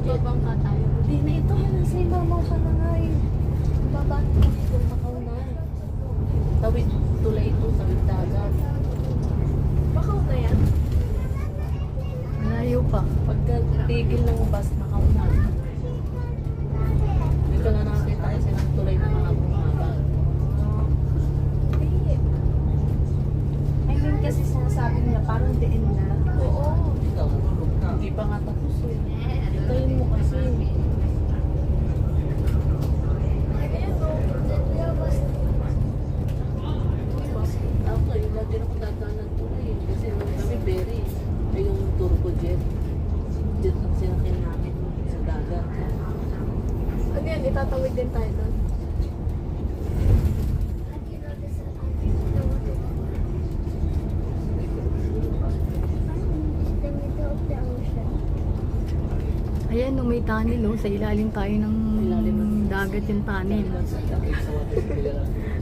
Babangka tayo. Hindi na ito. Nasa ibabaw ka na nga eh. Baba ko dito, Macau na. Tawid tulay ito, tawid dagat. Bakaw na yan. Malayo pa. Pagka tigil ng bus, Macau na. Dito na nakakita kasi ng tulay na mga bumaba. I mean kasi sinasabi nila parang diin na. Oo. Ikaw, hindi pa nga tapos eh. Itayin mo kasi. Ako eh, lagi na kung dadaan ng tulay eh. Kasi nung kami berry, ay yung turbo jet. Jet ang sinakyan namin sa dagat. Ano yan? Itatawid din tayo doon. Ayan, no, may tunnel, oh. Sa ilalim tayo ng dagat yung tunnel.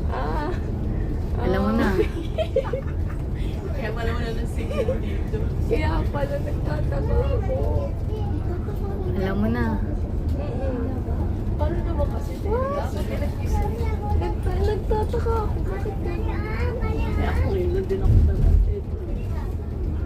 Ah. Alam mo na. Kaya pala wala ng signal dito. Kaya pala nagtataka ako. Alam mo na. Paano naman kasi? Nagtataka ako. Bakit ganyan?